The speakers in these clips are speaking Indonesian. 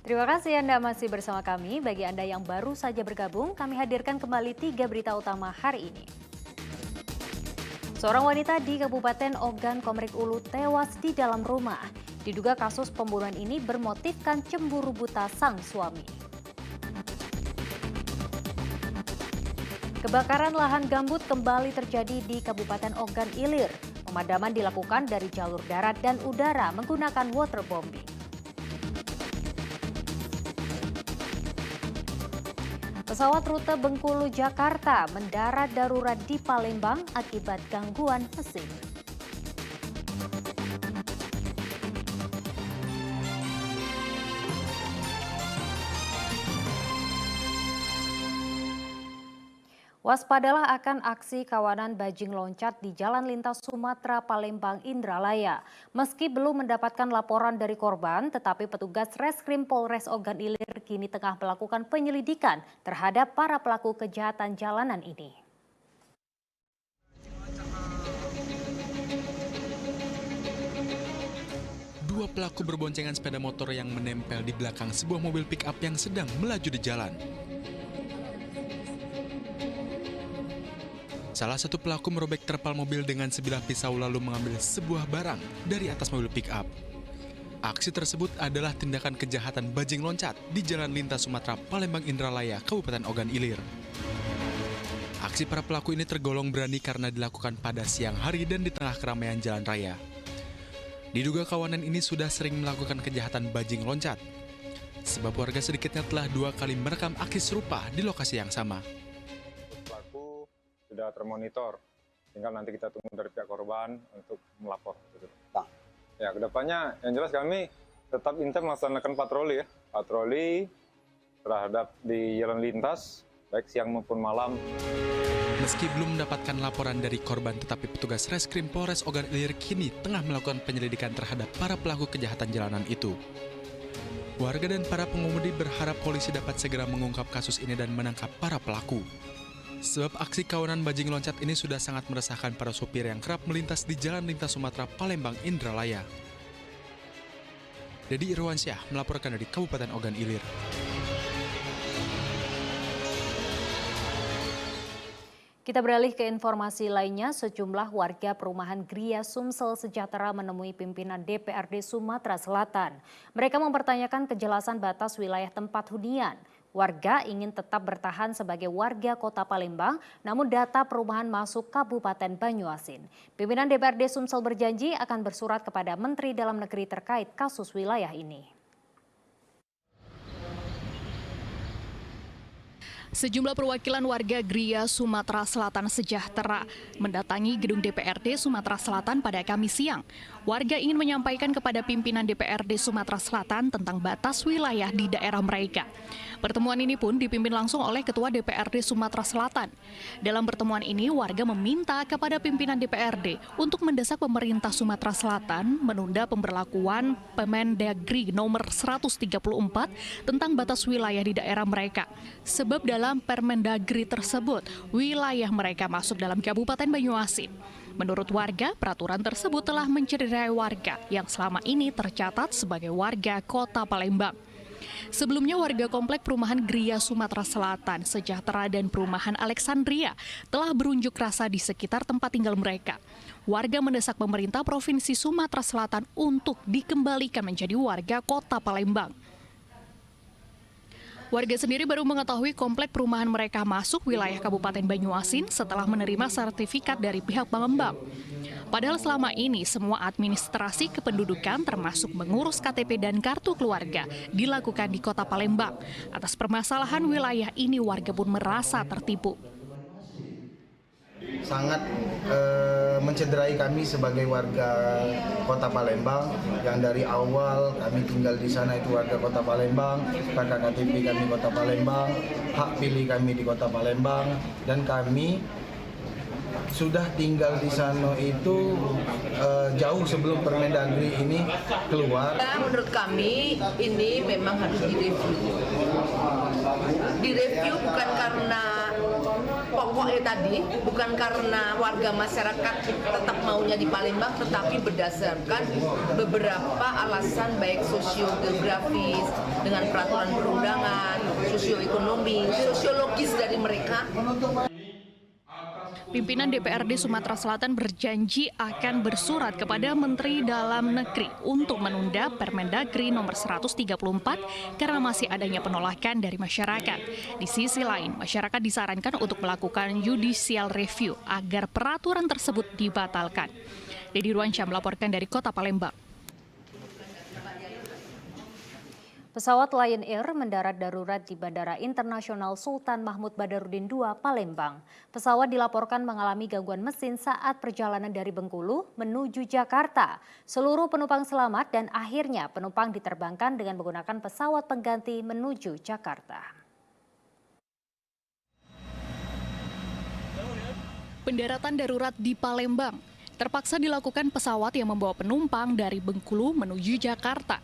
Terima kasih Anda masih bersama kami. Bagi Anda yang baru saja bergabung, kami hadirkan kembali 3 berita utama hari ini. Seorang wanita di Kabupaten Ogan Komering Ulu tewas di dalam rumah. Diduga kasus pembunuhan ini bermotifkan cemburu buta sang suami. Kebakaran lahan gambut kembali terjadi di Kabupaten Ogan Ilir. Pemadaman dilakukan dari jalur darat dan udara menggunakan waterbombing. Pesawat rute Bengkulu Jakarta mendarat darurat di Palembang akibat gangguan mesin. Waspadalah akan aksi kawanan bajing loncat di Jalan Lintas Sumatera Palembang Indralaya. Meski belum mendapatkan laporan dari korban, tetapi petugas Reskrim Polres Ogan Ilir kini tengah melakukan penyelidikan terhadap para pelaku kejahatan jalanan ini. Dua pelaku berboncengan sepeda motor yang menempel di belakang sebuah mobil pick-up yang sedang melaju di jalan. Salah satu pelaku merobek terpal mobil dengan sebilah pisau lalu mengambil sebuah barang dari atas mobil pick-up. Aksi tersebut adalah tindakan kejahatan bajing loncat di Jalan Lintas Sumatera Palembang Indralaya, Kabupaten Ogan Ilir. Aksi para pelaku ini tergolong berani karena dilakukan pada siang hari dan di tengah keramaian jalan raya. Diduga kawanan ini sudah sering melakukan kejahatan bajing loncat, sebab warga sedikitnya telah 2 kali merekam aksi serupa di lokasi yang sama. Sudah termonitor, tinggal nanti kita tunggu dari pihak korban untuk melapor. Nah, ya kedepannya yang jelas kami tetap intens melaksanakan patroli patroli terhadap di jalan lintas baik siang maupun malam. Meski belum mendapatkan laporan dari korban, tetapi petugas Reskrim Polres Ogan Ilir kini tengah melakukan penyelidikan terhadap para pelaku kejahatan jalanan itu. Warga dan para pengemudi berharap polisi dapat segera mengungkap kasus ini dan menangkap para pelaku. Sebab aksi kawanan bajing loncat ini sudah sangat meresahkan para sopir yang kerap melintas di Jalan Lintas Sumatera Palembang Indralaya. Dedi Irwansyah melaporkan dari Kabupaten Ogan Ilir. Kita beralih ke informasi lainnya, sejumlah warga perumahan Gria Sumsel Sejahtera menemui pimpinan DPRD Sumatera Selatan. Mereka mempertanyakan kejelasan batas wilayah tempat hunian. Warga ingin tetap bertahan sebagai warga Kota Palembang, namun data perumahan masuk Kabupaten Banyuasin. Pimpinan DPRD Sumsel berjanji akan bersurat kepada Menteri Dalam Negeri terkait kasus wilayah ini. Sejumlah perwakilan warga Gria Sumatera Selatan Sejahtera mendatangi gedung DPRD Sumatera Selatan pada Kamis siang. Warga ingin menyampaikan kepada pimpinan DPRD Sumatera Selatan tentang batas wilayah di daerah mereka. Pertemuan ini pun dipimpin langsung oleh Ketua DPRD Sumatera Selatan. Dalam pertemuan ini, warga meminta kepada pimpinan DPRD untuk mendesak pemerintah Sumatera Selatan menunda pemberlakuan Permendagri nomor 134 tentang batas wilayah di daerah mereka. Sebab dalam Permendagri tersebut, wilayah mereka masuk dalam Kabupaten Banyuasin. Menurut warga, peraturan tersebut telah mencederai warga yang selama ini tercatat sebagai warga Kota Palembang. Sebelumnya warga komplek perumahan Gria Sumatera Selatan Sejahtera dan perumahan Alexandria telah berunjuk rasa di sekitar tempat tinggal mereka. Warga mendesak pemerintah Provinsi Sumatera Selatan untuk dikembalikan menjadi warga Kota Palembang. Warga sendiri baru mengetahui komplek perumahan mereka masuk wilayah Kabupaten Banyuasin setelah menerima sertifikat dari pihak pengembang. Padahal selama ini semua administrasi kependudukan termasuk mengurus KTP dan kartu keluarga dilakukan di Kota Palembang. Atas permasalahan wilayah ini warga pun merasa tertipu. Sangat mencederai kami sebagai warga Kota Palembang yang dari awal kami tinggal di sana itu warga Kota Palembang, kakak KTP kami Kota Palembang, hak pilih kami di Kota Palembang, dan kami sudah tinggal di sana itu jauh sebelum Permendagri ini keluar. Menurut kami ini memang harus direview. Direview bukan karena pokoknya tadi bukan karena warga masyarakat tetap maunya di Palembang, tetapi berdasarkan beberapa alasan baik sosiogeografis dengan peraturan perundangan, sosioekonomi, sosiologis dari mereka. Pimpinan DPRD Sumatera Selatan berjanji akan bersurat kepada Menteri Dalam Negeri untuk menunda Permendagri nomor 134 karena masih adanya penolakan dari masyarakat. Di sisi lain, masyarakat disarankan untuk melakukan judicial review agar peraturan tersebut dibatalkan. Dedi Ruansyah melaporkan dari Kota Palembang. Pesawat Lion Air mendarat darurat di Bandara Internasional Sultan Mahmud Badarudin II, Palembang. Pesawat dilaporkan mengalami gangguan mesin saat perjalanan dari Bengkulu menuju Jakarta. Seluruh penumpang selamat dan akhirnya penumpang diterbangkan dengan menggunakan pesawat pengganti menuju Jakarta. Pendaratan darurat di Palembang terpaksa dilakukan pesawat yang membawa penumpang dari Bengkulu menuju Jakarta.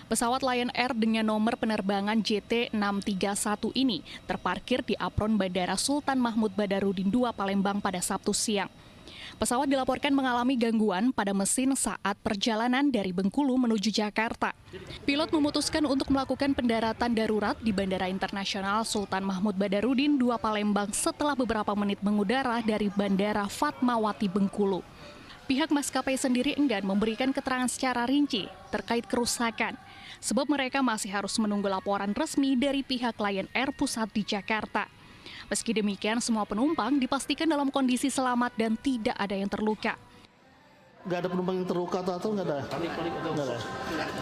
Pesawat Lion Air dengan nomor penerbangan JT631 ini terparkir di apron Bandara Sultan Mahmud Badarudin II, Palembang pada Sabtu siang. Pesawat dilaporkan mengalami gangguan pada mesin saat perjalanan dari Bengkulu menuju Jakarta. Pilot memutuskan untuk melakukan pendaratan darurat di Bandara Internasional Sultan Mahmud Badarudin II, Palembang setelah beberapa menit mengudara dari Bandara Fatmawati, Bengkulu. Pihak maskapai sendiri enggan memberikan keterangan secara rinci terkait kerusakan, sebab mereka masih harus menunggu laporan resmi dari pihak Lion Air Pusat di Jakarta. Meski demikian, semua penumpang dipastikan dalam kondisi selamat dan tidak ada yang terluka. Nggak ada penumpang yang terluka atau nggak ada? Nggak ada.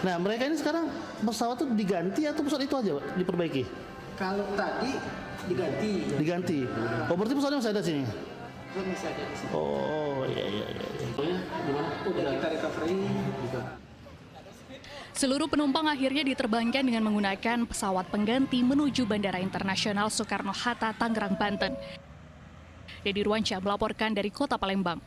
Nah, mereka ini sekarang pesawat itu diganti atau pesawat itu aja diperbaiki? Kalau tadi diganti. Diganti. Oh, berarti pesawatnya masih ada sini? Masih ada di sini. Oh, iya. Gimana? Udah kita recovery juga. Seluruh penumpang akhirnya diterbangkan dengan menggunakan pesawat pengganti menuju Bandara Internasional Soekarno-Hatta, Tangerang, Banten. Dedi Ruansyah melaporkan dari Kota Palembang.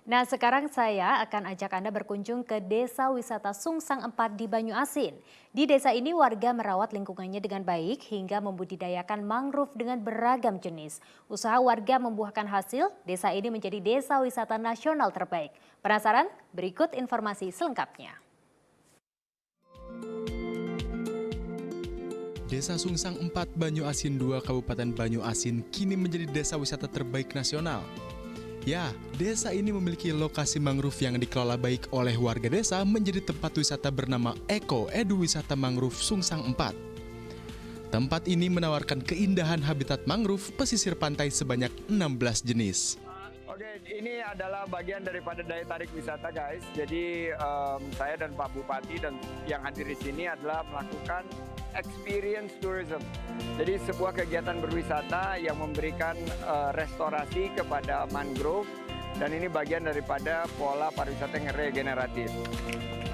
Nah, sekarang saya akan ajak Anda berkunjung ke Desa Wisata Sungsang 4 di Banyuasin. Di desa ini warga merawat lingkungannya dengan baik hingga membudidayakan mangrove dengan beragam jenis. Usaha warga membuahkan hasil, desa ini menjadi desa wisata nasional terbaik. Penasaran? Berikut informasi selengkapnya. Desa Sungsang 4 Banyuasin 2 Kabupaten Banyuasin kini menjadi desa wisata terbaik nasional. Ya, desa ini memiliki lokasi mangrove yang dikelola baik oleh warga desa menjadi tempat wisata bernama Eko Edu Wisata Mangrove Sungsang 4. Tempat ini menawarkan keindahan habitat mangrove pesisir pantai sebanyak 16 jenis. Oke, ini adalah bagian daripada daya tarik wisata, guys. Jadi saya dan Pak Bupati dan yang hadir di sini adalah melakukan experience tourism. Jadi sebuah kegiatan berwisata yang memberikan restorasi kepada mangrove dan ini bagian daripada pola pariwisata yang regeneratif.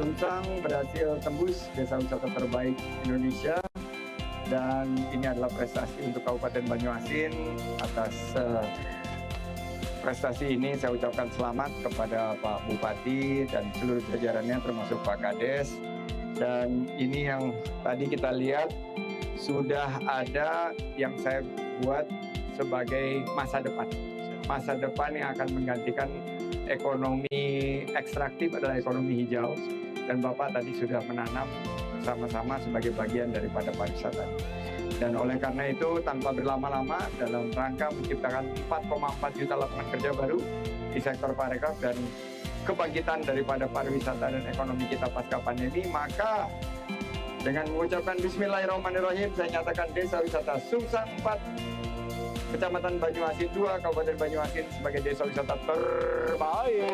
Sungsang berhasil tembus desa wisata terbaik Indonesia dan ini adalah prestasi untuk Kabupaten Banyuasin. Atas prestasi ini saya ucapkan selamat kepada Pak Bupati dan seluruh jajarannya termasuk Pak Kades. Dan ini yang tadi kita lihat sudah ada yang saya buat sebagai masa depan. Masa depan yang akan menggantikan ekonomi ekstraktif adalah ekonomi hijau. Dan Bapak tadi sudah menanam bersama-sama sebagai bagian daripada pariwisata. Dan oleh karena itu tanpa berlama-lama dalam rangka menciptakan 4,4 juta lapangan kerja baru di sektor pariwisata dan kebangkitan daripada pariwisata dan ekonomi kita pasca pandemi, maka dengan mengucapkan Bismillahirrahmanirrahim, saya nyatakan Desa Wisata Sungsang 4, Kecamatan Banyuasin 2, Kabupaten Banyuasin sebagai desa wisata terbaik.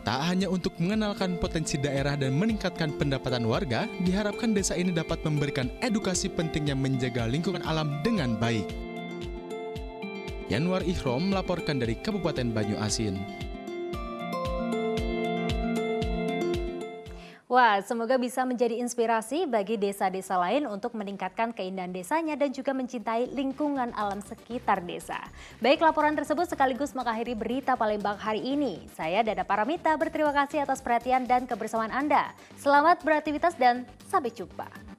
Tak hanya untuk mengenalkan potensi daerah dan meningkatkan pendapatan warga, diharapkan desa ini dapat memberikan edukasi pentingnya menjaga lingkungan alam dengan baik. Yanwar Ikhrom melaporkan dari Kabupaten Banyuasin. Wah, semoga bisa menjadi inspirasi bagi desa-desa lain untuk meningkatkan keindahan desanya dan juga mencintai lingkungan alam sekitar desa. Baik, laporan tersebut sekaligus mengakhiri berita Palembang hari ini. Saya Dada Paramita berterima kasih atas perhatian dan kebersamaan Anda. Selamat beraktivitas dan sampai jumpa.